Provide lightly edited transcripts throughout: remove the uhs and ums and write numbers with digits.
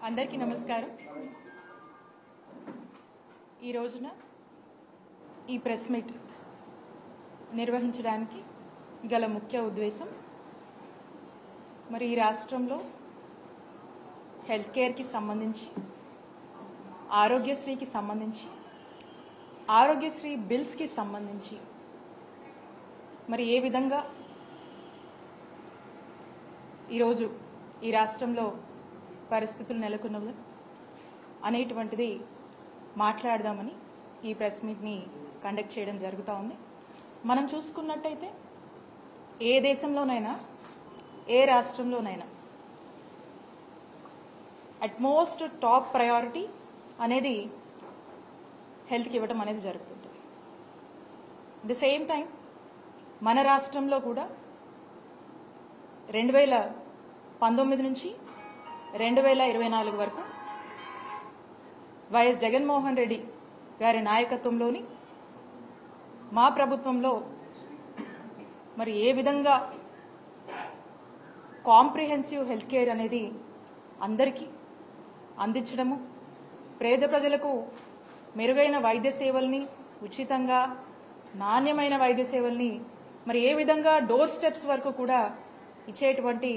అందరికీ నమస్కారం. ఈ రోజున ఈ ప్రెస్ మీట్ నిర్వహించడానికి గల ముఖ్య ఉద్దేశం మరి ఈ రాష్ట్రంలో హెల్త్ కేర్కి సంబంధించి ఆరోగ్యశ్రీకి సంబంధించి ఆరోగ్యశ్రీ బిల్స్కి సంబంధించి మరి ఏ విధంగా ఈరోజు ఈ రాష్ట్రంలో పరిస్థితులు నెలకొన్నవి అనేటువంటిది మాట్లాడదామని ఈ ప్రెస్ మీట్ని కండక్ట్ చేయడం జరుగుతూ ఉంది. మనం చూసుకున్నట్టయితే ఏ దేశంలోనైనా ఏ రాష్ట్రంలోనైనా అట్మోస్ట్ టాప్ ప్రయారిటీ అనేది హెల్త్కి ఇవ్వడం అనేది జరుగుతుంది. ది సేమ్ టైం మన రాష్ట్రంలో కూడా 2019 నుంచి 2024 వరకు వైఎస్ జగన్మోహన్ రెడ్డి గారి నాయకత్వంలోని మా ప్రభుత్వంలో మరి ఏ విధంగా కాంప్రిహెన్సివ్ హెల్త్ కేర్ అనేది అందరికీ అందించడము, పేద ప్రజలకు మెరుగైన వైద్య సేవల్ని ఉచితంగా నాణ్యమైన వైద్య సేవల్ని మరి ఏ విధంగా డోర్ స్టెప్స్ వరకు కూడా ఇచ్చేటువంటి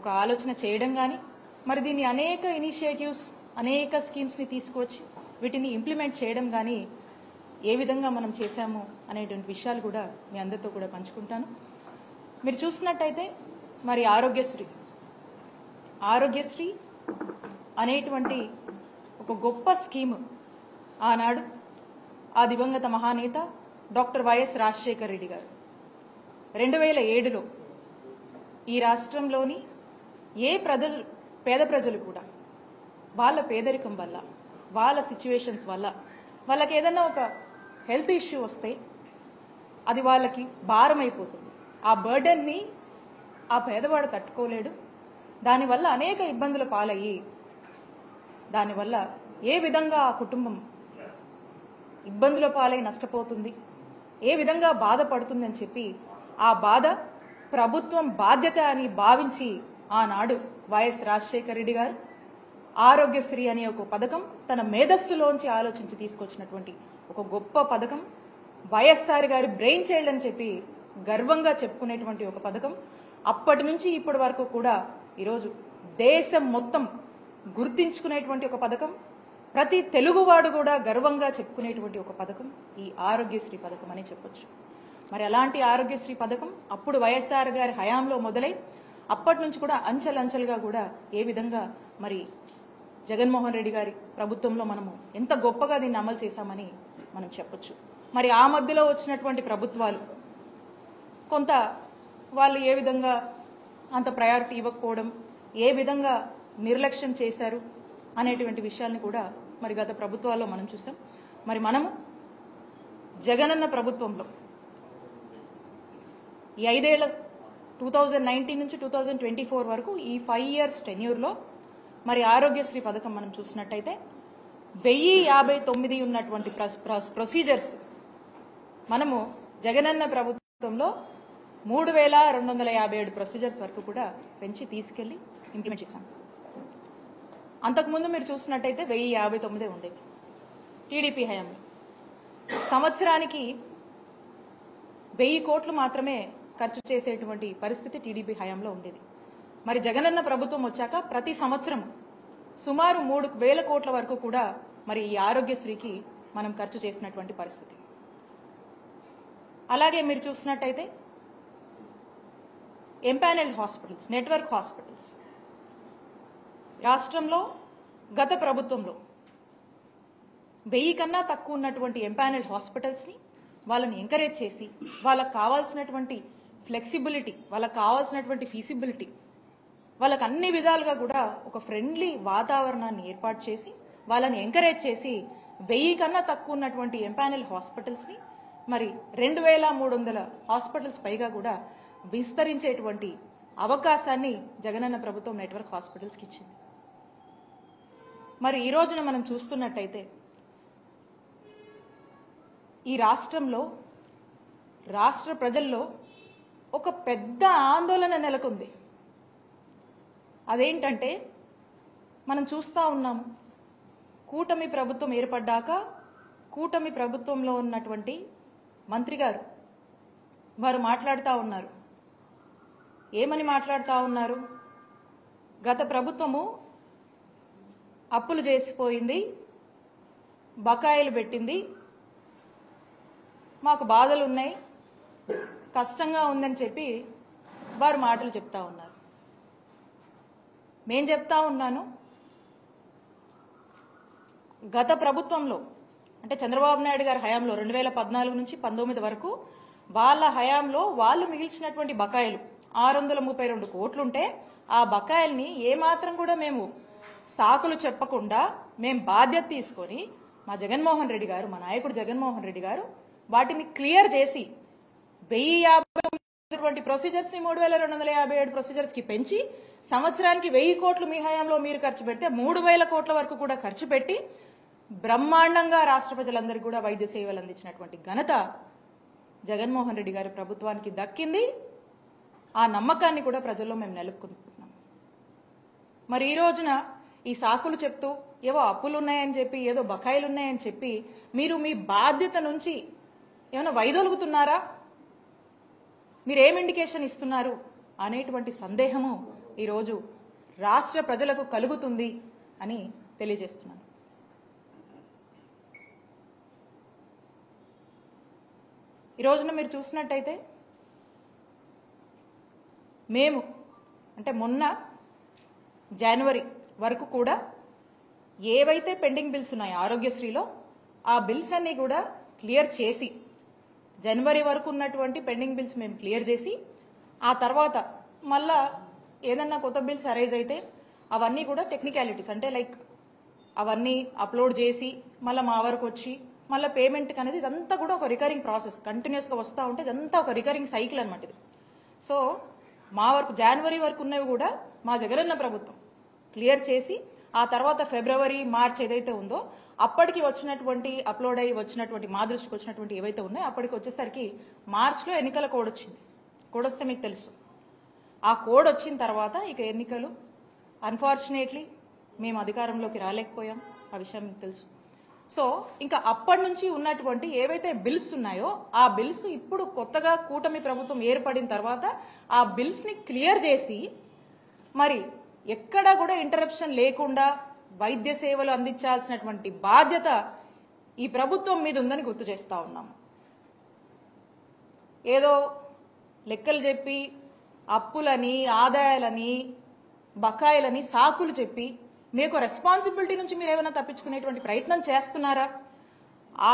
ఒక ఆలోచన చేయడం కానీ మరి దీన్ని అనేక ఇనిషియేటివ్స్ అనేక స్కీమ్స్ని తీసుకొచ్చి వీటిని ఇంప్లిమెంట్ చేయడం కానీ ఏ విధంగా మనం చేశాము అనేటువంటి విషయాలు కూడా మీ అందరితో కూడా పంచుకుంటాను. మీరు చూసినట్టయితే మరి ఆరోగ్యశ్రీ అనేటువంటి ఒక గొప్ప స్కీమ్ ఆనాడు ఆ దివంగత మహానేత డాక్టర్ వైఎస్ రాజశేఖర్ రెడ్డి గారు 2007లో ఈ రాష్ట్రంలోని పేద ప్రజలు కూడా వాళ్ళ పేదరికం వల్ల వాళ్ళ సిచ్యువేషన్స్ వల్ల వాళ్ళకి ఏదైనా ఒక హెల్త్ ఇష్యూ వస్తే అది వాళ్ళకి భారం అయిపోతుంది. ఆ బర్డన్ని ఆ పేదవాడు తట్టుకోలేడు. దానివల్ల అనేక ఇబ్బందుల పాలయ్యి దానివల్ల ఏ విధంగా ఆ కుటుంబం ఇబ్బందుల పాలై నష్టపోతుంది, ఏ విధంగా బాధపడుతుందని చెప్పి ఆ బాధ ప్రభుత్వం బాధ్యత అని భావించి ఆనాడు వైఎస్ రాజశేఖర రెడ్డి గారు ఆరోగ్యశ్రీ అనే ఒక పథకం తన మేధస్సులోంచి ఆలోచించి తీసుకొచ్చినటువంటి ఒక గొప్ప పథకం, వైఎస్ఆర్ గారి బ్రెయిన్ చైల్డ్ అని చెప్పి గర్వంగా చెప్పుకునేటువంటి ఒక పథకం. అప్పటి నుంచి ఇప్పటి వరకు కూడా ఈరోజు దేశం మొత్తం గుర్తించుకునేటువంటి ఒక పథకం, ప్రతి తెలుగువాడు కూడా గర్వంగా చెప్పుకునేటువంటి ఒక పథకం ఈ ఆరోగ్యశ్రీ పథకం అని చెప్పొచ్చు. మరి అలాంటి ఆరోగ్యశ్రీ పథకం అప్పుడు వైఎస్ఆర్ గారి హయాంలో మొదలై అప్పటి నుంచి కూడా అంచెలంచెలుగా కూడా ఏ విధంగా మరి జగన్మోహన్ రెడ్డి గారి ప్రభుత్వంలో మనము ఎంత గొప్పగా దీన్ని అమలు చేశామని మనం చెప్పొచ్చు. మరి ఆ మధ్యలో వచ్చినటువంటి ప్రభుత్వాలు కొంత వాళ్ళు ఏ విధంగా అంత ప్రయారిటీ ఇవ్వకపోవడం, ఏ విధంగా నిర్లక్ష్యం చేశారు అనేటువంటి విషయాల్ని కూడా మరి గత ప్రభుత్వాల్లో మనం చూసాం. మరి మనము జగనన్న ప్రభుత్వంలో ఈ 5 ఏళ్ల 2019 నుంచి 2024 వరకు ఈ 5 years టెన్యూర్లో మరి ఆరోగ్యశ్రీ పథకం మనం చూసినట్టయితే 1059 ఉన్నటువంటి ప్రొసీజర్స్ మనము జగనన్న ప్రభుత్వంలో 3257 ప్రొసీజర్స్ వరకు కూడా పెంచి తీసుకెళ్లి ఇంప్లిమెంట్ చేశాం. అంతకుముందు మీరు చూసినట్టయితే 1059 ఉండేది టీడీపీ హయాంలో. సంవత్సరానికి 1000 కోట్లు మాత్రమే ఖర్చు చేసేటువంటి పరిస్థితి టీడీపీ హయాంలో ఉండేది. మరి జగనన్న ప్రభుత్వం వచ్చాక ప్రతి సంవత్సరం సుమారు 3000 కోట్ల వరకు కూడా మరి ఈ ఆరోగ్యశ్రీకి మనం ఖర్చు చేసినటువంటి పరిస్థితి. అలాగే మీరు చూసినట్టయితే ఎంపానల్డ్ హాస్పిటల్స్, నెట్వర్క్ హాస్పిటల్స్ రాష్ట్రంలో గత ప్రభుత్వంలో 1000 కన్నా తక్కువ ఉన్నటువంటి ఎంపానల్డ్ హాస్పిటల్స్ని వాళ్ళని ఎంకరేజ్ చేసి వాళ్ళకు కావాల్సినటువంటి ఫ్లెక్సిబిలిటీ, వాళ్ళకు కావాల్సినటువంటి ఫీసిబిలిటీ, వాళ్ళకు అన్ని విధాలుగా కూడా ఒక ఫ్రెండ్లీ వాతావరణాన్ని ఏర్పాటు చేసి వాళ్ళని ఎంకరేజ్ చేసి 1000 కన్నా తక్కువ ఉన్నటువంటి ఎంపానల్ హాస్పిటల్స్ని మరి 2300 హాస్పిటల్స్ పైగా కూడా విస్తరించేటువంటి అవకాశాన్ని జగనన్న ప్రభుత్వం నెట్వర్క్ హాస్పిటల్స్కి ఇచ్చింది. మరి ఈ రోజున మనం చూస్తున్నట్టయితే ఈ రాష్ట్రంలో రాష్ట్ర ప్రజల్లో ఒక పెద్ద ఆందోళన నెలకొంది. అదేంటంటే మనం చూస్తూ ఉన్నాము. కూటమి ప్రభుత్వం ఏర్పడ్డాక కూటమి ప్రభుత్వంలో ఉన్నటువంటి మంత్రి గారు వారు మాట్లాడుతూ ఉన్నారు. ఏమని మాట్లాడుతూ ఉన్నారు? గత ప్రభుత్వము అప్పులు చేసిపోయింది, బకాయిలు పెట్టింది, మాకు బాధలు ఉన్నాయి, కష్టంగా ఉందని చెప్పి వారు మాటలు చెప్తా ఉన్నారు. నేను చెప్తా ఉన్నాను, గత ప్రభుత్వంలో అంటే చంద్రబాబు నాయుడు గారి హయాంలో 2014 నుంచి 19 వరకు వాళ్ళ హయాంలో వాళ్ళు మిగిల్చినటువంటి బకాయిలు 632 కోట్లుంటే ఆ బకాయిల్ని ఏమాత్రం కూడా మేము సాకులు చెప్పకుండా మేము బాధ్యత తీసుకొని మా జగన్మోహన్ రెడ్డి గారు, మా నాయకుడు జగన్మోహన్ రెడ్డి గారు వాటిని క్లియర్ చేసి 1050 ప్రొసీజర్స్ ని 3257 ప్రొసీజర్స్ కి పెంచి సంవత్సరానికి 1000 కోట్లు మీ హయాంలో మీరు ఖర్చు పెడితే 3000 కోట్ల వరకు కూడా ఖర్చు పెట్టి బ్రహ్మాండంగా రాష్ట్ర ప్రజలందరికీ కూడా వైద్య సేవలు అందించినటువంటి ఘనత జగన్మోహన్ రెడ్డి గారి ప్రభుత్వానికి దక్కింది. ఆ నమ్మకాన్ని కూడా ప్రజల్లో మేము నెలకొల్పుతున్నాం. మరి ఈ రోజున ఈ సాకులు చెప్తూ ఏవో అప్పులు ఉన్నాయని చెప్పి ఏదో బకాయిలు ఉన్నాయని చెప్పి మీరు మీ బాధ్యత నుంచి ఏమైనా వైదొలుగుతున్నారా? మీరు ఏం ఇండికేషన్ ఇస్తున్నారు అనేటువంటి సందేహము ఈరోజు రాష్ట్ర ప్రజలకు కలుగుతుంది అని తెలియజేస్తున్నాను. ఈ రోజున మీరు చూసినట్టయితే మేము అంటే మొన్న జనవరి వరకు కూడా ఏవైతే పెండింగ్ బిల్స్ ఉన్నాయో ఆరోగ్యశ్రీలో ఆ బిల్స్ అన్ని కూడా క్లియర్ చేసి జనవరి వరకు ఉన్నటువంటి పెండింగ్ బిల్స్ మేము క్లియర్ చేసి ఆ తర్వాత మళ్ళా ఏదన్నా కొత్త బిల్స్ అరైజ్ అయితే అవన్నీ కూడా టెక్నికాలిటీస్ అంటే లైక్ అవన్నీ అప్లోడ్ చేసి మళ్ళీ మా వరకు వచ్చి మళ్ళీ పేమెంట్ అనేది ఇదంతా కూడా ఒక రికరింగ్ ప్రాసెస్ కంటిన్యూస్గా వస్తూ ఉంటే ఇదంతా ఒక రికరింగ్ సైకిల్ అనమాట ఇది. సో మా వరకు జనవరి వరకు ఉన్నవి కూడా మా జగనన్న ప్రభుత్వం క్లియర్ చేసి ఆ తర్వాత ఫిబ్రవరి మార్చ్ ఏదైతే ఉందో అప్పటికి వచ్చినటువంటి అప్లోడ్ అయ్యి వచ్చినటువంటి మా దృష్టికి వచ్చినటువంటి ఏవైతే ఉన్నాయో అప్పటికి వచ్చేసరికి మార్చ్లో ఎన్నికల కోడ్ వచ్చింది. కోడ్ వస్తే మీకు తెలుసు. ఆ కోడ్ వచ్చిన తర్వాత ఇక ఎన్నికలు అన్ఫార్చునేట్లీ మేము అధికారంలోకి రాలేకపోయాం. ఆ విషయం మీకు తెలుసు. సో ఇంకా అప్పటి నుంచి ఉన్నటువంటి ఏవైతే బిల్స్ ఉన్నాయో ఆ బిల్స్ ఇప్పుడు కొత్తగా కూటమి ప్రభుత్వం ఏర్పడిన తర్వాత ఆ బిల్స్ ని క్లియర్ చేసి మరి ఎక్కడా కూడా ఇంటరప్షన్ లేకుండా వైద్య సేవలు అందించాల్సినటువంటి బాధ్యత ఈ ప్రభుత్వం మీద ఉందని గుర్తు చేస్తా ఉన్నాము. ఏదో లెక్కలు చెప్పి అప్పులని ఆదాయాలని బకాయిలని సాకులు చెప్పి మీకు రెస్పాన్సిబిలిటీ నుంచి మీరు ఏమైనా తప్పించుకునేటువంటి ప్రయత్నం చేస్తున్నారా?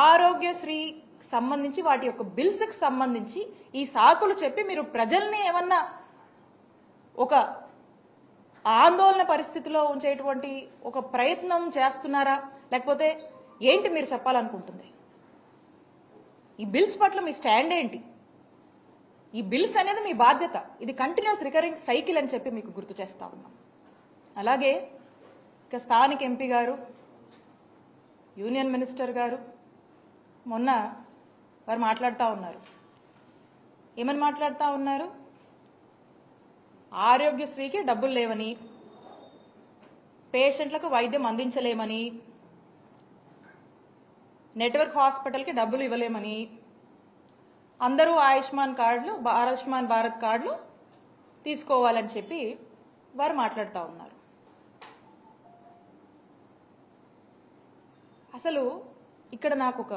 ఆరోగ్యశ్రీ సంబంధించి వాటి యొక్క బిల్స్ కి సంబంధించి ఈ సాకులు చెప్పి మీరు ప్రజల్ని ఏమన్నా ఒక ఆందోళన పరిస్థితిలో ఉంచేటువంటి ఒక ప్రయత్నం చేస్తున్నారా? లేకపోతే ఏంటి మీరు చెప్పాలనుకుంటుంది? ఈ బిల్స్ పట్ల మీ స్టాండ్ ఏంటి? ఈ బిల్స్ అనేది మీ బాధ్యత. ఇది కంటిన్యూస్ రికరింగ్ సైకిల్ అని చెప్పి మీకు గుర్తు చేస్తా ఉన్నాం. అలాగే ఇక స్థానిక ఎంపీ గారు, యూనియన్ మినిస్టర్ గారు మొన్న వారు మాట్లాడుతూ ఉన్నారు. ఏమని మాట్లాడుతూ ఉన్నారు? ఆరోగ్యశ్రీకి డబ్బులు లేవని, పేషెంట్లకు వైద్యం అందించలేమని, నెట్వర్క్ హాస్పిటల్కి డబ్బులు ఇవ్వలేమని, అందరూ ఆయుష్మాన్ భారత్ కార్డులు తీసుకోవాలని చెప్పి వారు మాట్లాడుతూ ఉన్నారు. అసలు ఇక్కడ నాకు ఒక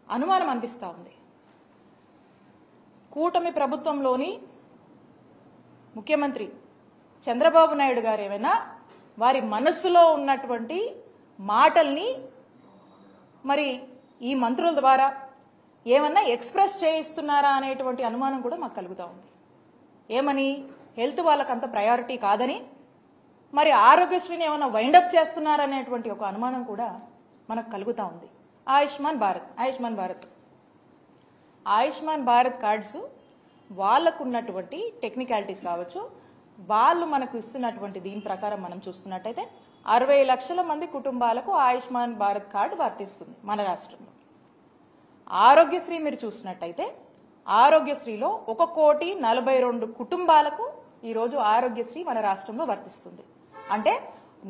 అనుమానం అనిపిస్తా ఉంది. కూటమి ప్రభుత్వంలోని ముఖ్యమంత్రి చంద్రబాబు నాయుడు గారు ఏమైనా వారి మనస్సులో ఉన్నటువంటి మాటల్ని మరి ఈ మంత్రుల ద్వారా ఏమన్నా ఎక్స్ప్రెస్ చేయిస్తున్నారా అనేటువంటి అనుమానం కూడా మాకు కలుగుతా ఉంది. ఏమని? హెల్త్ వాళ్ళకంత ప్రయారిటీ కాదని, మరి ఆరోగ్యశ్రీని ఏమైనా వైండప్ చేస్తున్నారనేటువంటి ఒక అనుమానం కూడా మనకు కలుగుతా ఉంది. ఆయుష్మాన్ భారత్ కార్డ్స్ వాళ్ళకున్నటువంటి టెక్నికాలిటీస్ కావచ్చు, వాళ్ళు మనకు ఇస్తున్నటువంటి దీని ప్రకారం మనం చూస్తున్నట్టయితే 60 లక్షల మంది కుటుంబాలకు ఆయుష్మాన్ భారత్ కార్డు వర్తిస్తుంది మన రాష్ట్రంలో. ఆరోగ్యశ్రీ మీరు చూసినట్టయితే ఆరోగ్యశ్రీలో 1,42,00,000 కుటుంబాలకు ఈరోజు ఆరోగ్యశ్రీ మన రాష్ట్రంలో వర్తిస్తుంది. అంటే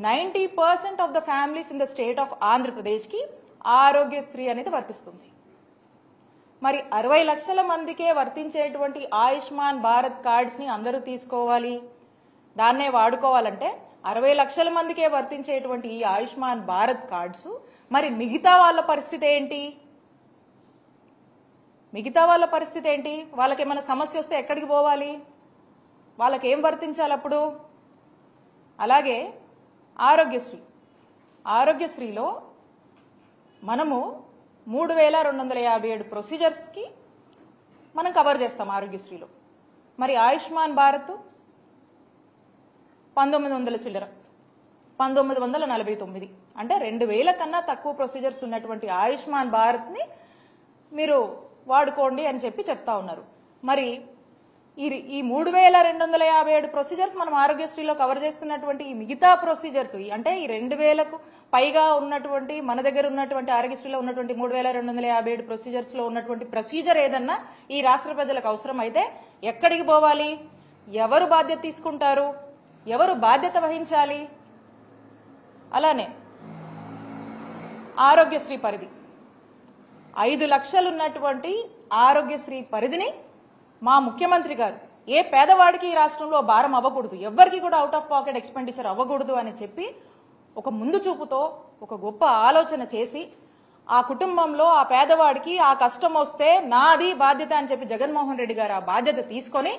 90% of the families in the state of ఆంధ్రప్రదేశ్కి ఆరోగ్యశ్రీ అనేది వర్తిస్తుంది. మరి 60 లక్షల మందికే వర్తించేటువంటి ఆయుష్మాన్ భారత్ కార్డ్స్ని అందరూ తీసుకోవాలి, దాన్నే వాడుకోవాలంటే 60 లక్షల మందికే వర్తించేటువంటి ఈ ఆయుష్మాన్ భారత్ కార్డ్స్ మరి మిగతా వాళ్ళ పరిస్థితి ఏంటి? వాళ్ళకి ఏమైనా సమస్య వస్తే ఎక్కడికి పోవాలి? వాళ్ళకి ఏం వర్తించాలి అప్పుడు? అలాగే ఆరోగ్యశ్రీలో మనము 3257 ప్రొసీజర్స్కి మనం కవర్ చేస్తాం ఆరోగ్యశ్రీలో. మరి ఆయుష్మాన్ భారత్ 1900 చిల్లర, 1949 అంటే 2000 కన్నా తక్కువ ప్రొసీజర్స్ ఉన్నటువంటి ఆయుష్మాన్ భారత్ని మీరు వాడుకోండి అని చెప్పి చెప్తా ఉన్నారు. మరి ఈ 3257 ప్రొసీజర్స్ మనం ఆరోగ్యశ్రీలో కవర్ చేస్తున్నటువంటి ఈ మిగతా ప్రొసీజర్స్ అంటే ఈ 2000కు పైగా ఉన్నటువంటి మన దగ్గర ఉన్నటువంటి ఆరోగ్యశ్రీలో ఉన్నటువంటి 3257 ప్రొసీజర్స్ లో ఉన్నటువంటి ప్రొసీజర్ ఏదన్నా ఈ రాష్ట్ర ప్రజలకు అవసరం అయితే ఎక్కడికి పోవాలి? ఎవరు బాధ్యత తీసుకుంటారు? ఎవరు బాధ్యత వహించాలి? అలానే ఆరోగ్యశ్రీ పరిధి 5 లక్షలు ఉన్నటువంటి ఆరోగ్యశ్రీ పరిధిని మా ముఖ్యమంత్రి గారు ఏ పేదవాడికి ఈ రాష్ట్రంలో భారం అవ్వకూడదు, ఎవ్వరికి కూడా అవుట్ ఆఫ్ పాకెట్ ఎక్స్పెండిచర్ అవ్వకూడదు అని చెప్పి ఒక ముందు చూపుతో ఒక గొప్ప ఆలోచన చేసి ఆ కుటుంబంలో ఆ పేదవాడికి ఆ కష్టం వస్తే నాది బాధ్యత అని చెప్పి జగన్మోహన్ రెడ్డి గారు ఆ బాధ్యత తీసుకొని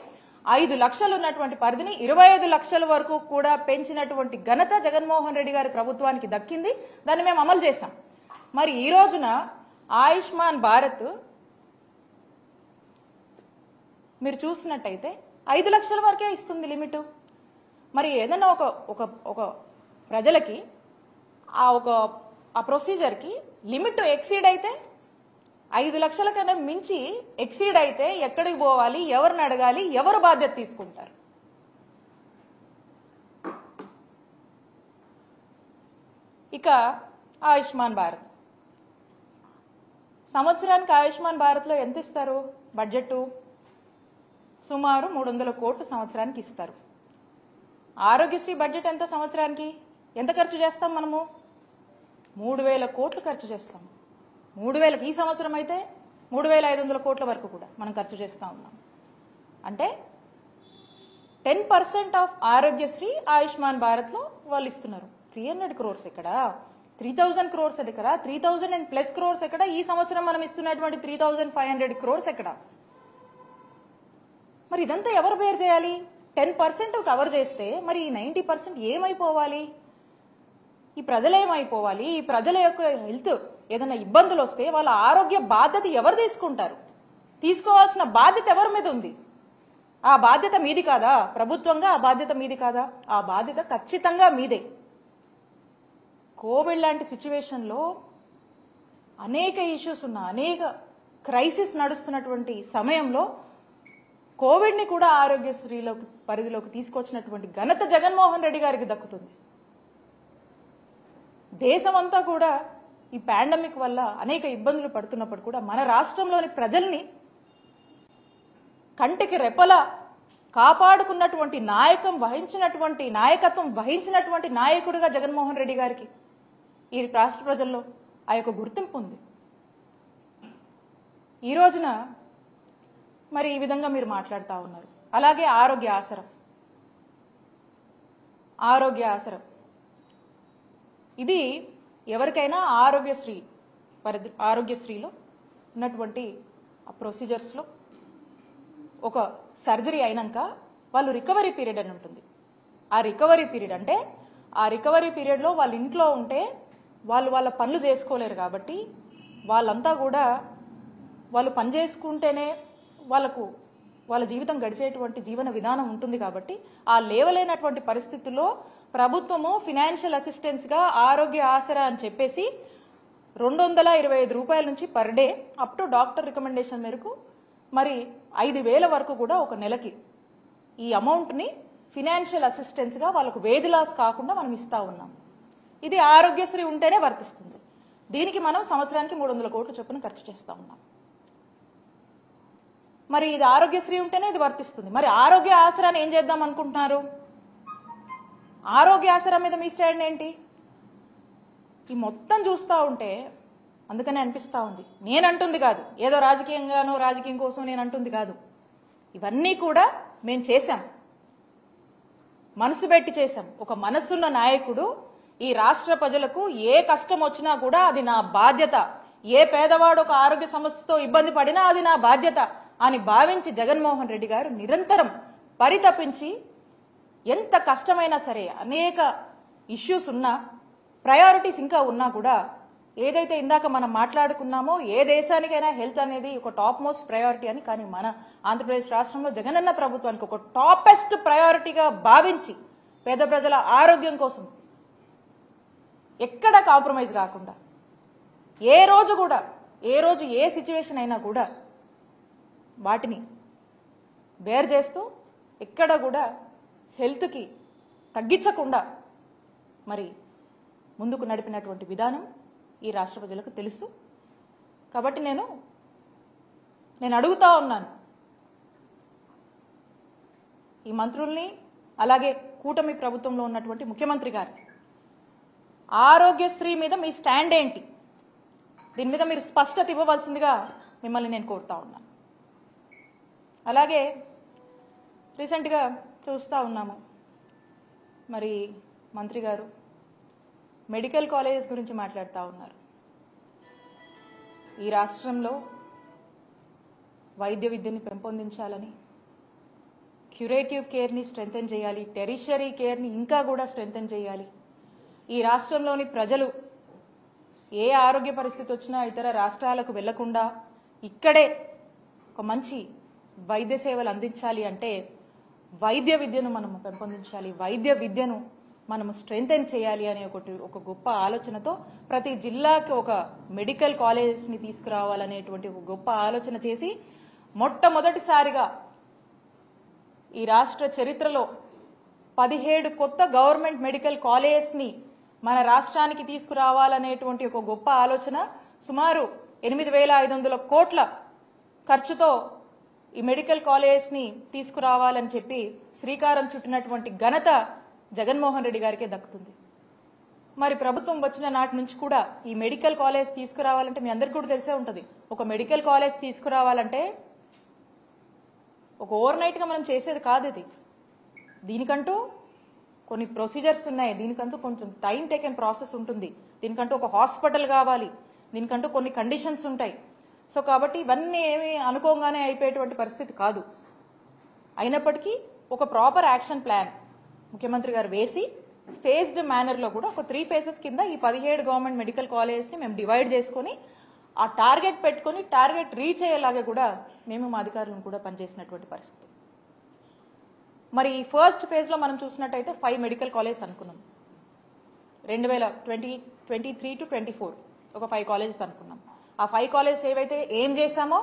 5 లక్షలు ఉన్నటువంటి పరిధిని 25 లక్షల వరకు కూడా పెంచినటువంటి ఘనత జగన్మోహన్ రెడ్డి గారి ప్రభుత్వానికి దక్కింది. దాన్ని మేము అమలు చేశాం. మరి ఈ రోజున ఆయుష్మాన్ భారత్ మీరు చూసినట్టయితే 5 లక్షల వరకే ఇస్తుంది లిమిట్. మరి ఏదైనా ఒక ప్రజలకి ఆ ప్రొసీజర్కి లిమిట్ ఎక్సీడ్ అయితే 5 లక్షల కన్నా మించి ఎక్సీడ్ అయితే ఎక్కడికి పోవాలి? ఎవరిని అడగాలి? ఎవరు బాధ్యత తీసుకుంటారు? ఇక ఆయుష్మాన్ భారత్ సంవత్సరానికి ఆయుష్మాన్ భారత్లో ఎంత ఇస్తారు? బడ్జెట్ సుమారు 300 కోట్లు సంవత్సరానికి ఇస్తారు. ఆరోగ్యశ్రీ బడ్జెట్ ఎంత? సంవత్సరానికి ఎంత ఖర్చు చేస్తాం మనము? 3000 కోట్లు ఖర్చు చేస్తాం. 3000 ఈ సంవత్సరం అయితే 3500 కోట్ల వరకు కూడా మనం ఖర్చు చేస్తూ ఉన్నాం. అంటే 10% ఆఫ్ ఆరోగ్యశ్రీ ఆయుష్మాన్ భారత్లో వాళ్ళు ఇస్తున్నారు. 300 crores ఎక్కడ? 3000 crores ఎక్కడ? 3000+ crores ఎక్కడ? ఈ సంవత్సరం మనం ఇస్తున్నటువంటి 3500 crores ఎక్కడ? మరి ఇదంతా ఎవరు బేర్ చేయాలి? 10% కవర్ చేస్తే మరి 90% ఏమైపోవాలి? ఈ ప్రజలు ఏమైపోవాలి? ఈ ప్రజల యొక్క హెల్త్ ఏదైనా ఇబ్బందులు వస్తే వాళ్ళ ఆరోగ్య బాధ్యత ఎవరు తీసుకుంటారు? తీసుకోవాల్సిన బాధ్యత ఎవరి మీద ఉంది? ఆ బాధ్యత మీది కాదా? ప్రభుత్వంగా ఆ బాధ్యత మీది కాదా? ఆ బాధ్యత ఖచ్చితంగా మీదే. కోవిడ్ లాంటి సిచ్యువేషన్లో అనేక ఇష్యూస్ ఉన్న, అనేక క్రైసిస్ నడుస్తున్నటువంటి సమయంలో కోవిడ్ని కూడా ఆరోగ్యశ్రీలోకి పరిధిలోకి తీసుకొచ్చినటువంటి ఘనత జగన్మోహన్ రెడ్డి గారికి దక్కుతుంది. దేశమంతా కూడా ఈ పాండమిక్ వల్ల అనేక ఇబ్బందులు పడుతున్నప్పుడు కూడా మన రాష్ట్రంలోని ప్రజల్ని కంటికి రెప్పలా కాపాడుకున్నటువంటి నాయకత్వం వహించినటువంటి నాయకుడిగా జగన్మోహన్ రెడ్డి గారికి ఈ రాష్ట్ర ప్రజల్లో ఆ యొక్క గుర్తింపు ఉంది. ఈ రోజున మరి ఈ విధంగా మీరు మాట్లాడుతూ ఉన్నారు. అలాగే ఆరోగ్య ఆసరం ఇది ఎవరికైనా ఆరోగ్యశ్రీలో ఉన్నటువంటి ఆ ప్రొసీజర్స్లో ఒక సర్జరీ అయినాక వాళ్ళు రికవరీ పీరియడ్ అని ఉంటుంది. ఆ రికవరీ పీరియడ్లో వాళ్ళ ఇంట్లో ఉంటే వాళ్ళ పనులు చేసుకోలేరు కాబట్టి వాళ్ళంతా కూడా వాళ్ళు పని చేసుకుంటేనే వాళ్ళ జీవితం గడిచేటువంటి జీవన విధానం ఉంటుంది. కాబట్టి ఆ లేవలేనటువంటి పరిస్థితుల్లో ప్రభుత్వము ఫినాన్షియల్ అసిస్టెన్స్గా ఆరోగ్య ఆసరా అని చెప్పేసి 225 రూపాయల నుంచి per day up to doctor recommendation మేరకు మరి 5000 వరకు కూడా ఒక నెలకి ఈ అమౌంట్ని ఫినాన్షియల్ అసిస్టెన్స్గా వాళ్ళకు వేజ్ లాస్ కాకుండా మనం ఇస్తా ఉన్నాం. ఇది ఆరోగ్యశ్రీ ఉంటేనే వర్తిస్తుంది. దీనికి మనం సంవత్సరానికి 300 కోట్ల చొప్పున ఖర్చు చేస్తా ఉన్నాం. మరి ఇది ఆరోగ్యశ్రీ ఉంటేనే ఇది వర్తిస్తుంది. మరి ఆరోగ్య ఆసరాన్ని ఏం చేద్దాం అనుకుంటున్నారు? ఆరోగ్య ఆసరా మీద మీ స్టాండ్ ఏంటి? ఈ మొత్తం చూస్తూ ఉంటే అందుకనే అనిపిస్తూ ఉంది. నేనంటుంది కాదు, ఏదో రాజకీయంగానో రాజకీయం కోసం నేను అంటుంది కాదు. ఇవన్నీ కూడా మేము చేశాం, మనసు పెట్టి చేశాం. ఒక మనసున్న నాయకుడు ఈ రాష్ట్ర ప్రజలకు ఏ కష్టం వచ్చినా కూడా అది నా బాధ్యత, ఏ పేదవాడు ఒక ఆరోగ్య సమస్యతో ఇబ్బంది పడినా అది నా బాధ్యత అని భావించి జగన్మోహన్ రెడ్డి గారు నిరంతరం పరితపించి ఎంత కష్టమైనా సరే అనేక ఇష్యూస్ ఉన్నా ప్రయారిటీస్ ఇంకా ఉన్నా కూడా ఏదైతే ఇందాక మనం మాట్లాడుకున్నామో ఏ దేశానికైనా హెల్త్ అనేది ఒక టాప్ మోస్ట్ ప్రయారిటీ అని, కానీ మన ఆంధ్రప్రదేశ్ రాష్ట్రంలో జగనన్న ప్రభుత్వానికి ఒక టాపెస్ట్ ప్రయారిటీగా భావించి పేద ప్రజల ఆరోగ్యం కోసం ఎక్కడ కాంప్రమైజ్ కాకుండా ఏ రోజు ఏ సిచ్యువేషన్ అయినా కూడా వాటిని బేర్ చేస్తూ ఎక్కడ కూడా హెల్త్కి తగ్గించకుండా మరి ముందుకు నడిపినటువంటి విధానం ఈ రాష్ట్ర ప్రజలకు తెలుసు. కాబట్టి నేను అడుగుతా ఉన్నాను ఈ మంత్రుల్ని, అలాగే కూటమి ప్రభుత్వంలో ఉన్నటువంటి ముఖ్యమంత్రి గారిని, ఆరోగ్యశ్రీ మీద మీ స్టాండ్ ఏంటి? దీని మీద మీరు స్పష్టత ఇవ్వవలసిందిగా మిమ్మల్ని నేను కోరుతా ఉన్నాను. అలాగే రీసెంట్గా చూస్తూ ఉన్నాము, మరి మంత్రి గారు మెడికల్ కాలేజెస్ గురించి మాట్లాడుతూ ఉన్నారు. ఈ రాష్ట్రంలో వైద్య విద్యని పెంపొందించాలని, క్యూరేటివ్ కేర్ని స్ట్రెంథెన్ చేయాలి, టెరిషరీ కేర్ని ఇంకా కూడా స్ట్రెంథెన్ చేయాలి. ఈ రాష్ట్రంలోని ప్రజలు ఏ ఆరోగ్య పరిస్థితి వచ్చినా ఇతర రాష్ట్రాలకు వెళ్లకుండా ఇక్కడే ఒక మంచి వైద్య సేవలు అందించాలి అంటే వైద్య విద్యను మనము పెంపొందించాలి, వైద్య విద్యను మనము స్ట్రెంథెన్ చేయాలి అనే ఒక గొప్ప ఆలోచనతో ప్రతి జిల్లాకి ఒక మెడికల్ కాలేజెస్ని తీసుకురావాలనేటువంటి ఒక గొప్ప ఆలోచన చేసి మొట్టమొదటిసారిగా ఈ రాష్ట్ర చరిత్రలో 17 కొత్త గవర్నమెంట్ మెడికల్ కాలేజెస్ని మన రాష్ట్రానికి తీసుకురావాలనేటువంటి ఒక గొప్ప ఆలోచన, సుమారు 8,500 కోట్ల ఖర్చుతో ఈ మెడికల్ కాలేజెస్ని తీసుకురావాలని చెప్పి శ్రీకారం చుట్టినటువంటి ఘనత జగన్మోహన్ రెడ్డి గారికే దక్కుతుంది. మరి ప్రభుత్వం వచ్చిన నాటి నుంచి కూడా ఈ మెడికల్ కాలేజ్ తీసుకురావాలంటే మీ అందరికీ కూడా తెలిసే ఉంటుంది. ఒక మెడికల్ కాలేజ్ తీసుకురావాలంటే ఒక ఓవర్ నైట్ గా మనం చేసేది కాదు. ఇది దీనికంటూ కొన్ని ప్రొసీజర్స్ ఉన్నాయి, దీనికంటూ కొంచెం టైం టేకెన్ ప్రాసెస్ ఉంటుంది, దీనికంటూ ఒక హాస్పిటల్ కావాలి, దీనికంటూ కొన్ని కండిషన్స్ ఉంటాయి. సో కాబట్టి ఇవన్నీ ఏమి అనుకోగానే అయిపోయేటువంటి పరిస్థితి కాదు. అయినప్పటికీ ఒక ప్రాపర్ యాక్షన్ ప్లాన్ ముఖ్యమంత్రి గారు వేసి ఫేజ్డ్ మేనర్లో కూడా ఒక 3 phases కింద ఈ 17 గవర్నమెంట్ మెడికల్ కాలేజెస్ని మేము డివైడ్ చేసుకుని ఆ టార్గెట్ పెట్టుకుని టార్గెట్ రీచ్ అయ్యేలాగా కూడా మేము మా అధికారులను కూడా పనిచేసినటువంటి పరిస్థితి. మరి ఈ ఫస్ట్ ఫేజ్లో మనం చూసినట్టయితే 5 మెడికల్ కాలేజెస్ అనుకున్నాం. 2023 to 24 ఒక 5 కాలేజెస్ అనుకున్నాం. ఆ 5 కాలేజెస్ ఏవైతే ఏం చేశామో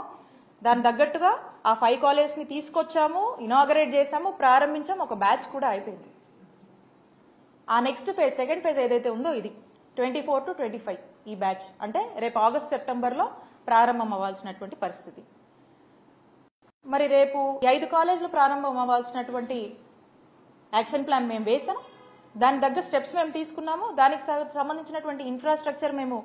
దాని తగ్గట్టుగా ఆ 5 కాలేజెస్ని తీసుకొచ్చాము, ఇనాగరేట్ చేశాము, ప్రారంభించాము, ఒక బ్యాచ్ కూడా అయిపోయింది. ఆ నెక్స్ట్ ఫేజ్, సెకండ్ ఫేజ్ ఏదైతే ఉందో ఇది 24 to 25 ఈ బ్యాచ్ అంటే రేపు ఆగస్ట్ సెప్టెంబర్లో ప్రారంభం అవ్వాల్సినటువంటి పరిస్థితి. మరి రేపు 5 కాలేజీలు ప్రారంభం అవ్వాల్సినటువంటి యాక్షన్ ప్లాన్ మేము వేసాం, దాని తగ్గ స్టెప్స్ మేము తీసుకున్నాము, దానికి సంబంధించినటువంటి ఇన్ఫ్రాస్ట్రక్చర్ మేము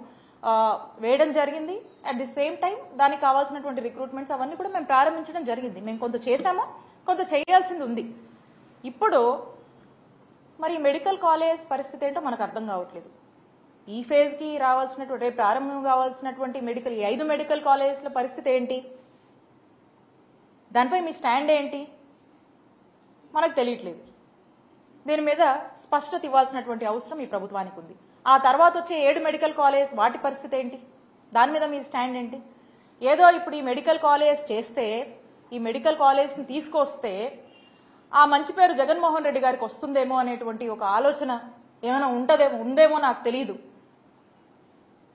వేయడం జరిగింది. అట్ ది సేమ్ టైం దానికి కావాల్సినటువంటి రిక్రూట్మెంట్స్ అవన్నీ కూడా మేము ప్రారంభించడం జరిగింది. మేము కొంత చేశాము, కొంత చేయాల్సింది ఉంది. ఇప్పుడు మరి మెడికల్ కాలేజ్ పరిస్థితి ఏంటో మనకు అర్థం కావట్లేదు. ఈ ఫేజ్కి రావాల్సినటువంటి రేపు ప్రారంభం కావాల్సినటువంటి ఈ 5 మెడికల్ కాలేజెస్ల పరిస్థితి ఏంటి, దానిపై మీ స్టాండ్ ఏంటి మనకు తెలియట్లేదు. దీని మీద స్పష్టత ఇవ్వాల్సినటువంటి అవసరం ఈ ప్రభుత్వానికి ఉంది. ఆ తర్వాత వచ్చే 7 మెడికల్ కాలేజ్ వాటి పరిస్థితి ఏంటి, దాని మీద మీ స్టాండ్ ఏంటి? ఏదో ఇప్పుడు ఈ మెడికల్ కాలేజ్ చేస్తే, ఈ మెడికల్ కాలేజ్ని తీసుకొస్తే ఆ మంచి పేరు జగన్మోహన్ రెడ్డి గారికి వస్తుందేమో అనేటువంటి ఒక ఆలోచన ఏమైనా ఉందేమో నాకు తెలియదు.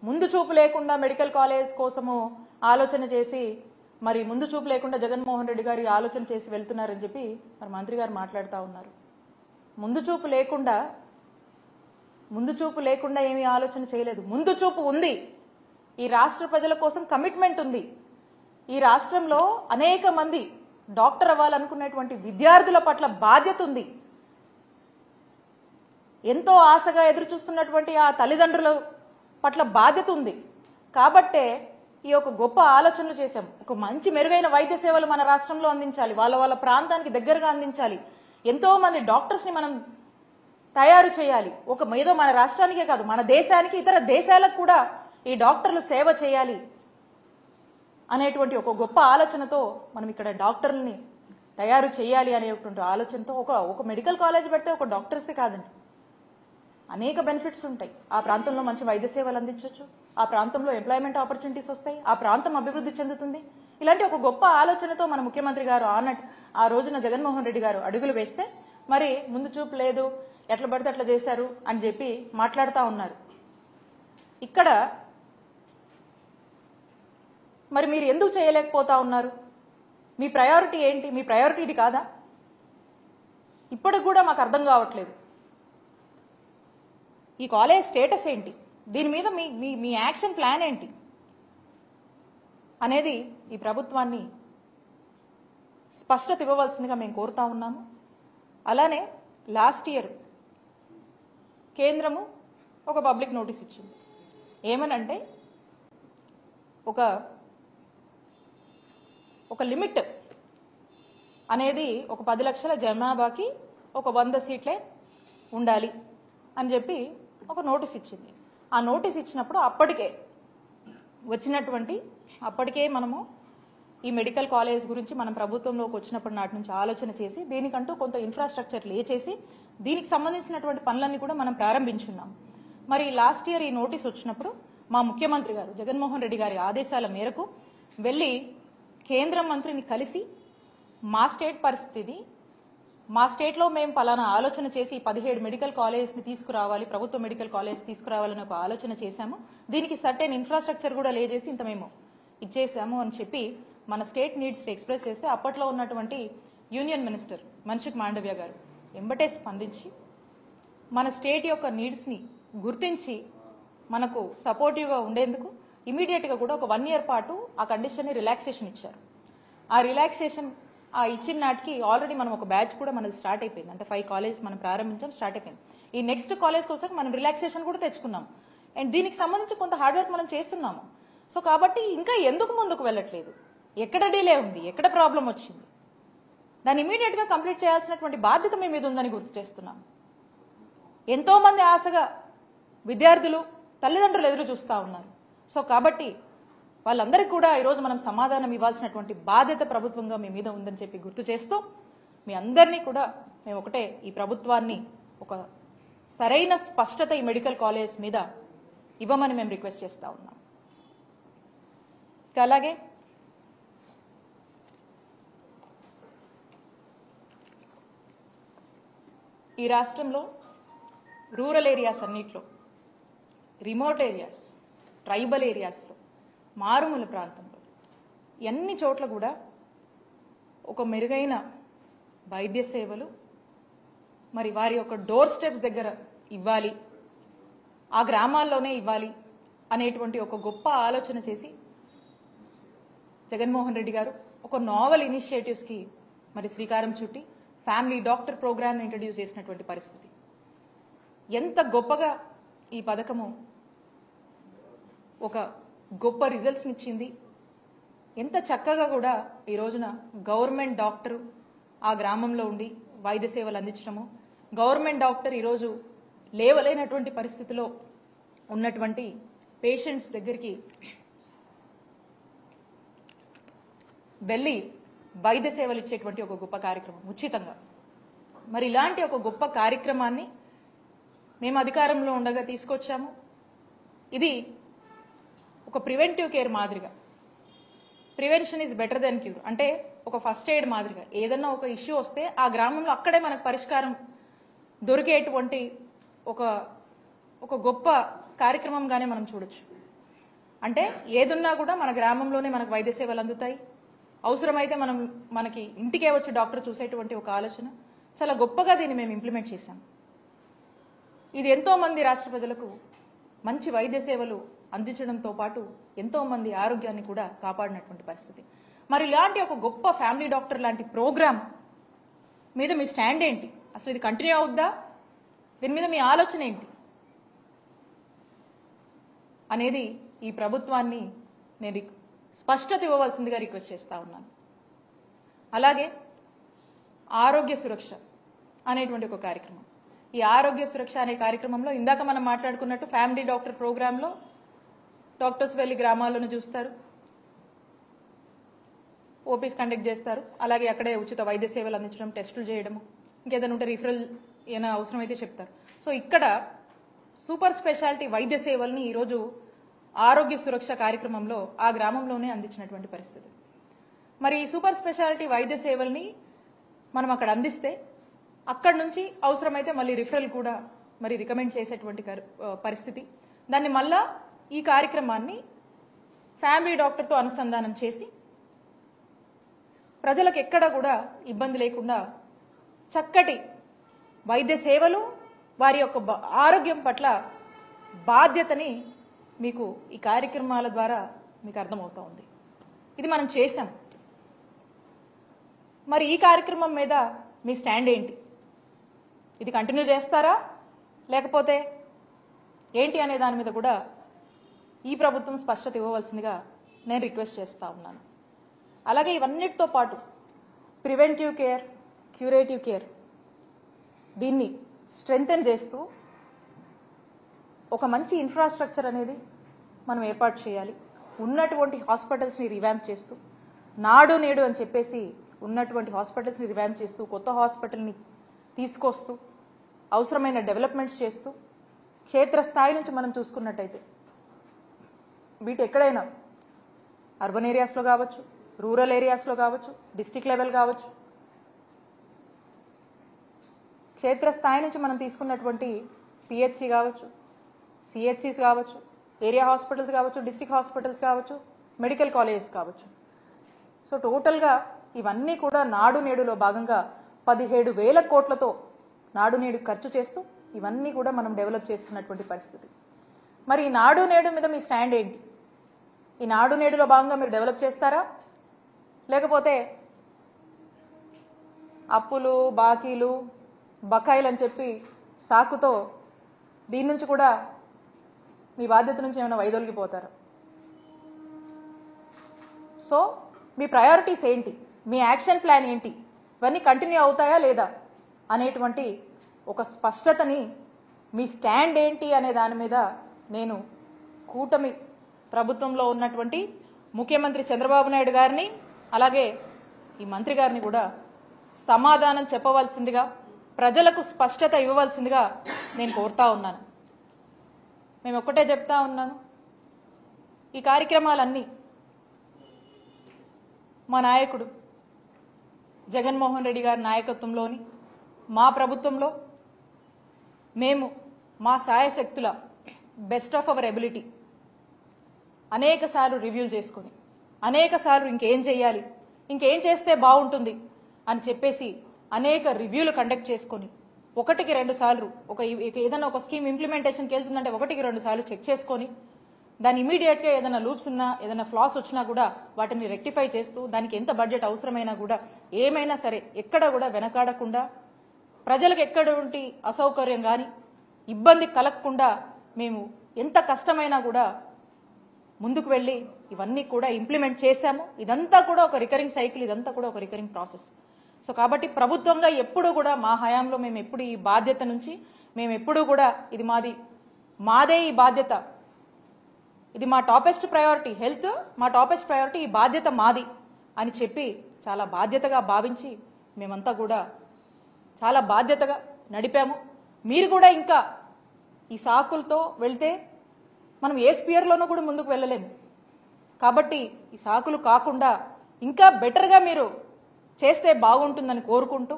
ముందు చూపు లేకుండా మెడికల్ కాలేజ్ కోసము ఆలోచన చేసి మరి ముందు చూపు లేకుండా జగన్మోహన్ రెడ్డి గారి ఆలోచన చేసి వెళ్తున్నారని చెప్పి మరి మంత్రి గారు మాట్లాడుతూ ఉన్నారు. ముందు చూపు లేకుండా ఏమీ ఆలోచన చేయలేదు. ముందు చూపు ఉంది. ఈ రాష్ట్ర ప్రజల కోసం కమిట్మెంట్ ఉంది. ఈ రాష్ట్రంలో అనేక మంది డాక్టర్ అవ్వాలనుకునేటువంటి విద్యార్థుల పట్ల బాధ్యత ఉంది. ఎంతో ఆశగా ఎదురు చూస్తున్నటువంటి ఆ తల్లిదండ్రుల పట్ల బాధ్యత ఉంది కాబట్టే ఈ యొక్క గొప్ప ఆలోచనలు చేశాం. ఒక మంచి మెరుగైన వైద్య సేవలు మన రాష్ట్రంలో అందించాలి, వాళ్ళ ప్రాంతానికి దగ్గరగా అందించాలి. ఎంతో మంది డాక్టర్స్ ని మనం తయారు చేయాలి. ఏదో మన రాష్ట్రానికే కాదు, మన దేశానికి, ఇతర దేశాలకు కూడా ఈ డాక్టర్లు సేవ చేయాలి అనేటువంటి ఒక గొప్ప ఆలోచనతో మనం ఇక్కడ డాక్టర్లని తయారు చేయాలి అనేటువంటి ఆలోచనతో ఒక మెడికల్ కాలేజ్ పెడితే ఒక డాక్టర్సే కాదండి, అనేక బెనిఫిట్స్ ఉంటాయి. ఆ ప్రాంతంలో మంచి వైద్య సేవలు అందించవచ్చు, ఆ ప్రాంతంలో ఎంప్లాయ్మెంట్ ఆపర్చునిటీస్ వస్తాయి, ఆ ప్రాంతం అభివృద్ధి చెందుతుంది. ఇలాంటి ఒక గొప్ప ఆలోచనతో మన ముఖ్యమంత్రి గారు ఆ రోజున జగన్మోహన్ రెడ్డి గారు అడుగులు వేస్తే మరి ముందు చూపు లేదు, ఎట్లా పడితే అట్లా చేశారు అని చెప్పి మాట్లాడుతూ ఉన్నారు. ఇక్కడ మరి మీరు ఎందుకు చేయలేకపోతా ఉన్నారు? మీ ప్రయారిటీ ఏంటి? మీ ప్రయారిటీ ఇది కాదా? ఇప్పటికి కూడా మాకు అర్థం కావట్లేదు. ఈ కాలేజ్ స్టేటస్ ఏంటి, దీని మీద మీ యాక్షన్ ప్లాన్ ఏంటి అనేది ఈ ప్రభుత్వాన్ని స్పష్టత ఇవ్వవలసిందిగా మేము కోరుతా ఉన్నాము. అలానే లాస్ట్ ఇయర్ కేంద్రము ఒక పబ్లిక్ నోటీస్ ఇచ్చింది. ఏమనంటే ఒక లిమిట్ అనేది ఒక 10 లక్షల జనాభాకి ఒక 100 సీట్లే ఉండాలి అని చెప్పి ఒక నోటీస్ ఇచ్చింది. ఆ నోటీస్ ఇచ్చినప్పుడు అప్పటికే మనము ఈ మెడికల్ కాలేజ్ గురించి మనం ప్రభుత్వంలోకి వచ్చినప్పటి నాటి నుంచి ఆలోచన చేసి దీనికంటూ కొంత ఇన్ఫ్రాస్ట్రక్చర్ చేసి దీనికి సంబంధించినటువంటి పనులన్నీ కూడా మనం ప్రారంభించున్నాం. మరి లాస్ట్ ఇయర్ ఈ నోటీస్ వచ్చినప్పుడు మా ముఖ్యమంత్రి గారు జగన్మోహన్ రెడ్డి గారి ఆదేశాల మేరకు వెళ్ళి కేంద్ర మంత్రిని కలిసి మా స్టేట్ పరిస్థితి, మా స్టేట్లో మేము పలానా ఆలోచన చేసి 17 మెడికల్ కాలేజ్ని తీసుకురావాలి, ప్రభుత్వ మెడికల్ కాలేజ్ తీసుకురావాలని ఒక ఆలోచన చేశాము, దీనికి సర్టెన్ ఇన్ఫ్రాస్ట్రక్చర్ కూడా లేజేసి ఇంత మేము ఇచ్చేసాము అని చెప్పి మన స్టేట్ నీడ్స్ ఎక్స్ప్రెస్ చేస్తే అప్పట్లో ఉన్నటువంటి యూనియన్ మినిస్టర్ మన్సుఖ్ మాండవ్య గారు ఎంబటే స్పందించి మన స్టేట్ యొక్క నీడ్స్ని గుర్తించి మనకు సపోర్టివ్గా ఉండేందుకు ఇమీడియట్గా కూడా ఒక 1 ఇయర్ పాటు ఆ కండిషన్ని రిలాక్సేషన్ ఇచ్చారు. ఆ రిలాక్సేషన్ ఇచ్చిన నాటికి ఆల్రెడీ మనం ఒక బ్యాచ్ కూడా మనది స్టార్ట్ అయిపోయింది. అంటే 5 కాలేజ్ మనం ప్రారంభించాం, స్టార్ట్ అయిపోయింది. ఈ నెక్స్ట్ కాలేజ్ కోసం మనం రిలాక్సేషన్ కూడా తెచ్చుకున్నాం. అండ్ దీనికి సంబంధించి కొంత హార్డ్ వర్క్ మనం చేస్తున్నాము. సో కాబట్టి ఇంకా ఎందుకు ముందుకు వెళ్ళట్లేదు? ఎక్కడ డిలే ఉంది? ఎక్కడ ప్రాబ్లం వచ్చింది? దాన్ని ఇమీడియట్ గా కంప్లీట్ చేయాల్సినటువంటి బాధ్యత మీ మీద ఉందని గుర్తు చేస్తున్నాం. ఎంతో మంది ఆశగా విద్యార్థులు, తల్లిదండ్రులు ఎదురు చూస్తా ఉన్నారు. సో కాబట్టి వాళ్ళందరికీ కూడా ఈరోజు మనం సమాధానం ఇవ్వాల్సినటువంటి బాధ్యత ప్రభుత్వంగా మీ మీద ఉందని చెప్పి గుర్తు చేస్తూ మీ అందరినీ కూడా మేము ఒకటే, ఈ ప్రభుత్వాన్ని ఒక సరైన స్పష్టత ఈ మెడికల్ కాలేజ్ మీద ఇవ్వమని మేము రిక్వెస్ట్ చేస్తా ఉన్నాం. అలాగే ఈ రాష్ట్రంలో రూరల్ ఏరియాస్ అన్నిట్లో, రిమోట్ ఏరియాస్, ట్రైబల్ ఏరియాస్లో, మారుమూల ప్రాంతంలో అన్ని చోట్ల కూడా ఒక మెరుగైన వైద్య సేవలు మరి వారి యొక్క డోర్ స్టెప్స్ దగ్గర ఇవ్వాలి, ఆ గ్రామాల్లోనే ఇవ్వాలి అనేటువంటి ఒక గొప్ప ఆలోచన చేసి జగన్మోహన్ రెడ్డి గారు ఒక నావల్ ఇనిషియేటివ్స్కి మరి శ్రీకారం చుట్టి ఫ్యామిలీ డాక్టర్ ప్రోగ్రామ్ని ఇంట్రడ్యూస్ చేసినటువంటి పరిస్థితి. ఎంత గొప్పగా ఈ పథకము ఒక గొప్ప రిజల్ట్స్ని ఇచ్చింది. ఎంత చక్కగా కూడా ఈ రోజున గవర్నమెంట్ డాక్టరు ఆ గ్రామంలో ఉండి వైద్య సేవలు అందించడము, గవర్నమెంట్ డాక్టర్ ఈరోజు లేవలేనటువంటి పరిస్థితిలో ఉన్నటువంటి పేషెంట్స్ దగ్గరికి వెళ్ళి వైద్య సేవలు ఇచ్చేటువంటి ఒక గొప్ప కార్యక్రమం ఉచితంగా. మరి ఇలాంటి ఒక గొప్ప కార్యక్రమాన్ని మేము అధికారంలో ఉండగా తీసుకొచ్చాము. ఇది ఒక ప్రివెంటివ్ కేర్ మాదిరిగా, prevention is better than cure, అంటే ఒక ఫస్ట్ ఎయిడ్ మాదిరిగా ఏదన్నా ఒక ఇష్యూ వస్తే ఆ గ్రామంలో అక్కడే మనకు పరిష్కారం దొరికేటువంటి ఒక గొప్ప కార్యక్రమంగానే మనం చూడొచ్చు. అంటే ఏదున్నా కూడా మన గ్రామంలోనే మనకు వైద్య సేవలు అందుతాయి, అవసరమైతే మనకి ఇంటికే వచ్చి డాక్టర్ చూసేటువంటి ఒక ఆలోచన చాలా గొప్పగా దీన్ని మేము ఇంప్లిమెంట్ చేశాం. ఇది ఎంతో మంది రాష్ట్ర ప్రజలకు మంచి వైద్య సేవలు అందించడంతో పాటు ఎంతో మంది ఆరోగ్యాన్ని కూడా కాపాడినటువంటి పరిస్థితి. మరి ఇలాంటి ఒక గొప్ప ఫ్యామిలీ డాక్టర్ లాంటి ప్రోగ్రామ్ మీద మీ స్టాండ్ ఏంటి? అసలు ఇది కంటిన్యూ అవుద్దా? దీని మీద మీ ఆలోచన ఏంటి అనేది ఈ ప్రభుత్వాన్ని నేను స్పష్టత ఇవ్వవలసిందిగా రిక్వెస్ట్ చేస్తా ఉన్నాను. అలాగే ఆరోగ్య సురక్ష అనేటువంటి ఒక కార్యక్రమం, ఈ ఆరోగ్య సురక్ష అనే కార్యక్రమంలో ఇందాక మనం మాట్లాడుకున్నట్టు ఫ్యామిలీ డాక్టర్ ప్రోగ్రాంలో డాక్టర్స్ వెళ్ళి గ్రామాలను చూస్తారు, ఓపీస్ కండక్ట్ చేస్తారు, అలాగే అక్కడే ఉచిత వైద్య సేవలు అందించడం, టెస్టులు చేయడము, ఇంకేదైనా ఉంటే రిఫరల్ ఏమైనా అవసరమైతే చెప్తారు. సో ఇక్కడ సూపర్ స్పెషాలిటీ వైద్య సేవల్ని ఈరోజు ఆరోగ్య సురక్ష కార్యక్రమంలో ఆ గ్రామంలోనే అందించినటువంటి పరిస్థితి. మరి ఈ సూపర్ స్పెషాలిటీ వైద్య సేవల్ని మనం అక్కడ అందిస్తే అక్కడి నుంచి అవసరమైతే మళ్ళీ రిఫరల్ కూడా మరి రికమెండ్ చేసేటువంటి పరిస్థితి. దాన్ని మళ్ళా ఈ కార్యక్రమాన్ని ఫ్యామిలీ డాక్టర్తో అనుసంధానం చేసి ప్రజలకు ఎక్కడ కూడా ఇబ్బంది లేకుండా చక్కటి వైద్య సేవలు, వారి యొక్క ఆరోగ్యం పట్ల బాధ్యతని మీకు ఈ కార్యక్రమాల ద్వారా మీకు అర్థమవుతా ఉంది. ఇది మనం చేశాం. మరి ఈ కార్యక్రమం మీద మీ స్టాండ్ ఏంటి? ఇది కంటిన్యూ చేస్తారా లేకపోతే ఏంటి అనే దాని మీద కూడా ఈ ప్రభుత్వం స్పష్టత ఇవ్వవలసిందిగా నేను రిక్వెస్ట్ చేస్తా ఉన్నాను. అలాగే ఇవన్నిటితో పాటు ప్రివెంటివ్ కేర్, క్యూరేటివ్ కేర్ దీన్ని స్ట్రెంగ్తెన్ చేస్తూ ఒక మంచి ఇన్ఫ్రాస్ట్రక్చర్ అనేది మనం ఏర్పాటు చేయాలి. ఉన్నటువంటి హాస్పిటల్స్ని రివ్యాంప్ చేస్తూ, నాడు నేడు అని చెప్పేసి ఉన్నటువంటి హాస్పిటల్స్ని రివ్యాంప్ చేస్తూ, కొత్త హాస్పిటల్ని తీసుకొస్తూ, అవసరమైన డెవలప్మెంట్స్ చేస్తూ, క్షేత్రస్థాయి నుంచి మనం చూసుకున్నట్టయితే వీటి ఎక్కడైనా అర్బన్ ఏరియాస్లో కావచ్చు, రూరల్ ఏరియాస్లో కావచ్చు, డిస్టిక్ లెవెల్ కావచ్చు, క్షేత్రస్థాయి నుంచి మనం తీసుకున్నటువంటి పిహెచ్సి కావచ్చు, సిహెచ్సిస్ కావచ్చు, ఏరియా హాస్పిటల్స్ కావచ్చు, డిస్టిక్ హాస్పిటల్స్ కావచ్చు, మెడికల్ కాలేజెస్ కావచ్చు. సో టోటల్గా ఇవన్నీ కూడా నాడు నేడులో భాగంగా 17,000 కోట్లతో నాడు నేడు ఖర్చు చేస్తూ ఇవన్నీ కూడా మనం డెవలప్ చేస్తున్నటువంటి పరిస్థితి. మరి ఈ నాడు నేడు మీద మీ స్టాండ్ ఏంటి? ఈ నాడు నేడులో భాగంగా మీరు డెవలప్ చేస్తారా లేకపోతే అప్పులు, బాకీలు, బకాయిలు అని చెప్పి సాకుతో దీని నుంచి కూడా మీ బాధ్యత నుంచి ఏమైనా వైదొలిగిపోతారు? సో మీ ప్రయారిటీస్ ఏంటి, మీ యాక్షన్ ప్లాన్ ఏంటి, ఇవన్నీ కంటిన్యూ అవుతాయా లేదా అనేటువంటి ఒక స్పష్టతని, మీ స్టాండ్ ఏంటి అనే దాని మీద నేను కూటమి ప్రభుత్వంలో ఉన్నటువంటి ముఖ్యమంత్రి చంద్రబాబు నాయుడు గారిని అలాగే ఈ మంత్రి గారిని కూడా సమాధానం చెప్పవలసిందిగా, ప్రజలకు స్పష్టత ఇవ్వవలసిందిగా నేను కోరుతా ఉన్నాను. మేము ఒక్కటే చెప్తా ఉన్నాను, ఈ కార్యక్రమాలన్నీ మా నాయకుడు జగన్మోహన్ రెడ్డి గారి నాయకత్వంలోని మా ప్రభుత్వంలో మేము మా సాయశక్తుల బెస్ట్ ఆఫ్ అవర్ ఎబిలిటీ అనేక సార్లు రివ్యూలు చేసుకొని, అనేక సార్లు ఇంకేం చేయాలి, ఇంకేం చేస్తే బాగుంటుంది అని చెప్పేసి అనేక రివ్యూలు కండక్ట్ చేసుకొని 1-2 సార్లు ఏదైనా ఒక స్కీమ్ ఇంప్లిమెంటేషన్కి వెళ్తుందంటే 1-2 సార్లు చెక్ చేసుకొని దాని ఇమీడియట్గా ఏదైనా లూప్స్ ఉన్నా, ఏదైనా ఫ్లాస్ వచ్చినా కూడా వాటిని రెక్టిఫై చేస్తూ, దానికి ఎంత బడ్జెట్ అవసరమైనా కూడా ఏమైనా సరే ఎక్కడ కూడా వెనకాడకుండా, ప్రజలకు ఎక్కడంటి అసౌకర్యం కానీ ఇబ్బంది కలగకుండా మేము ఎంత కష్టమైనా కూడా ముందుకు వెళ్ళి ఇవన్నీ కూడా ఇంప్లిమెంట్ చేశాము. ఇదంతా కూడా ఒక రికరింగ్ సైకిల్, ఇదంతా కూడా ఒక రికరింగ్ ప్రాసెస్. సో కాబట్టి ప్రభుత్వంగా ఎప్పుడూ కూడా మా హయాంలో మేము ఎప్పుడు ఈ బాధ్యత నుంచి మేము ఎప్పుడూ కూడా ఇది మాదే ఈ బాధ్యత, ఇది మా టాపెస్ట్ ప్రయారిటీ, హెల్త్ మా టాపెస్ట్ ప్రయారిటీ, ఈ బాధ్యత మాది అని చెప్పి చాలా బాధ్యతగా భావించి మేమంతా కూడా చాలా బాధ్యతగా నడిపాము. మీరు కూడా ఇంకా ఈ సాకులతో వెళ్తే మనం ఏ స్పియర్లోనూ కూడా ముందుకు వెళ్ళలేము. కాబట్టి ఈ సాకులు కాకుండా ఇంకా బెటర్గా మీరు చేస్తే బాగుంటుందని కోరుకుంటూ,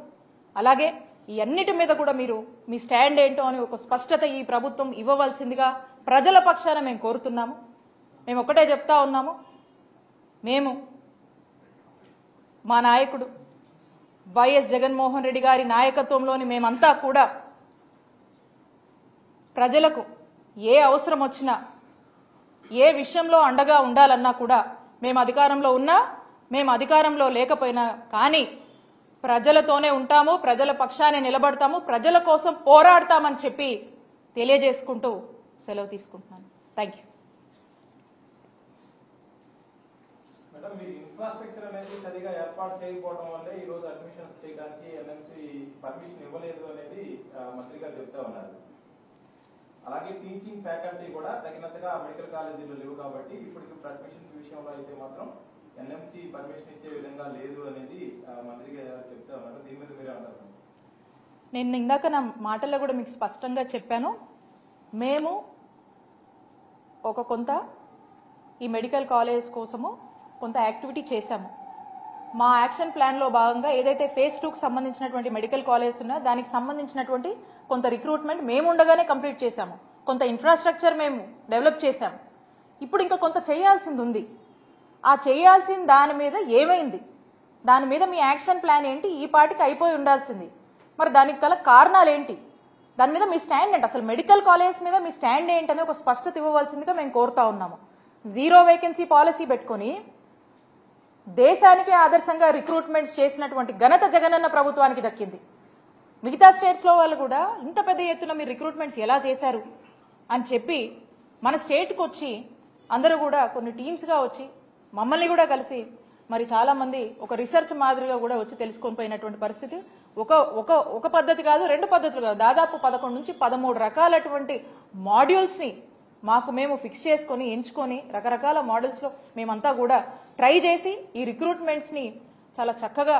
అలాగే ఈ అన్నిటి మీద కూడా మీరు మీ స్టాండ్ ఏంటో అని ఒక స్పష్టత ఈ ప్రభుత్వం ఇవ్వవలసిందిగా ప్రజల పక్షాన మేము కోరుతున్నాము. మేము ఒకటే చెప్తా ఉన్నాము, మేము మా నాయకుడు వైఎస్ జగన్మోహన్ రెడ్డి గారి నాయకత్వంలోని మేమంతా కూడా ప్రజలకు ఏ అవసరం వచ్చినా, ఏ విషయంలో అండగా ఉండాలన్నా కూడా మేము అధికారంలో ఉన్నా, మేము అధికారంలో లేకపోయినా కానీ ప్రజలతోనే ఉంటాము, ప్రజల పక్షానే నిలబడతాము, ప్రజల కోసం పోరాడతామని చెప్పి తెలియజేసుకుంటూ సెలవు తీసుకుంటున్నాను. Thank you. Madam, me infrastructure అనేది సరిగా ఏర్పాటు చేయకపోవడం వల్లే ఈ రోజు అడ్మిషన్స్ చేయడానికి ఎన్ఎంసీ పర్మిషన్ ఇవ్వలేదు అనేది మంత్రి గారు చెప్తా ఉన్నారు. అలాగే టీచింగ్ ఫ్యాకల్టీ కూడా తగినంతగా మెడికల్ కాలేజీలో లేవు కాబట్టి ఇప్పటికి అడ్మిషన్స్ విషయంలో అయితే మాత్రం ఎన్ఎంసీ పర్మిషన్ ఇచ్చే విధంగా లేదు అనేది మంత్రి గారు చెప్తా ఉన్నారు. దీని మీద మీరే అన్నారు. నేను ఇందాక నా మాటల్లో కూడా మీకు స్పష్టంగా చెప్పాను. మేము కొంత ఈ మెడికల్ కాలేజ్ కోసము కొంత యాక్టివిటీ చేశాము. మా యాక్షన్ ప్లాన్లో భాగంగా ఏదైతే ఫేజ్ 2కు సంబంధించినటువంటి మెడికల్ కాలేజ్ ఉన్నా దానికి సంబంధించినటువంటి కొంత రిక్రూట్మెంట్ మేము ఉండగానే కంప్లీట్ చేశాము. కొంత ఇన్ఫ్రాస్ట్రక్చర్ మేము డెవలప్ చేశాము. ఇప్పుడు ఇంకా కొంత చేయాల్సింది ఉంది. ఆ చేయాల్సిన దాని మీద ఏమైంది, దాని మీద మీ యాక్షన్ ప్లాన్ ఏంటి, ఈ పాటికి అయిపోయి ఉండాల్సింది. మరి దానికి గల కారణాలు ఏంటి, దాని మీద మీ స్టాండ్ ఏంటి, అసలు మెడికల్ కాలేజ్ మీద మీ స్టాండ్ ఏంటని ఒక స్పష్టత ఇవ్వవలసిందిగా మేము కోరుతా ఉన్నాము. 0 వేకెన్సీ పాలసీ పెట్టుకుని దేశానికి ఆదర్శంగా రిక్రూట్మెంట్స్ చేసినటువంటి ఘనత జగనన్న ప్రభుత్వానికి దక్కింది. మిగతా స్టేట్స్లో వాళ్ళు కూడా ఇంత పెద్ద ఎత్తున మీరు రిక్రూట్మెంట్స్ ఎలా చేశారు అని చెప్పి మన స్టేట్కి వచ్చి అందరూ కూడా కొన్ని టీమ్స్గా వచ్చి మమ్మల్ని కూడా కలిసి మరి చాలా మంది ఒక రీసెర్చ్ మాదిరిగా కూడా వచ్చి తెలుసుకొని పోయినటువంటి పరిస్థితి. ఒక పద్ధతి కాదు, 2 పద్ధతులు కాదు, దాదాపు 11 నుంచి 13 రకాలటువంటి మాడ్యూల్స్ని మేము ఫిక్స్ చేసుకొని ఎంచుకొని రకరకాల మోడల్స్లో మేమంతా కూడా ట్రై చేసి ఈ రిక్రూట్మెంట్స్ని చాలా చక్కగా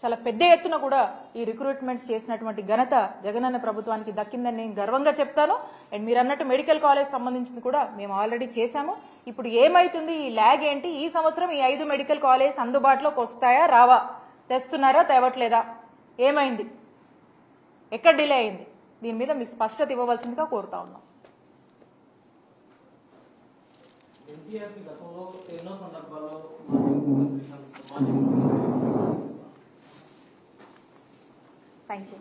చాలా పెద్ద ఎత్తున కూడా ఈ రిక్రూట్మెంట్స్ చేసినటువంటి ఘనత జగనన్న ప్రభుత్వానికి దక్కిందని నేను గర్వంగా చెప్తాను. అండ్ మీరు అన్నట్టు మెడికల్ కాలేజ్ సంబంధించింది కూడా మేము ఆల్రెడీ చేశాము. ఇప్పుడు ఏమైతుంది, ఈ ల్యాగ్ ఏంటి, ఈ సంవత్సరం ఈ 5 మెడికల్ కాలేజ్ అందుబాటులోకి వస్తాయా రావా, తెస్తున్నారా తేవట్లేదా, ఏమైంది, ఎక్కడ డిలే అయింది, దీని మీద మీకు స్పష్టత ఇవ్వవలసిందిగా కోరుతా ఉన్నాం. Thank you.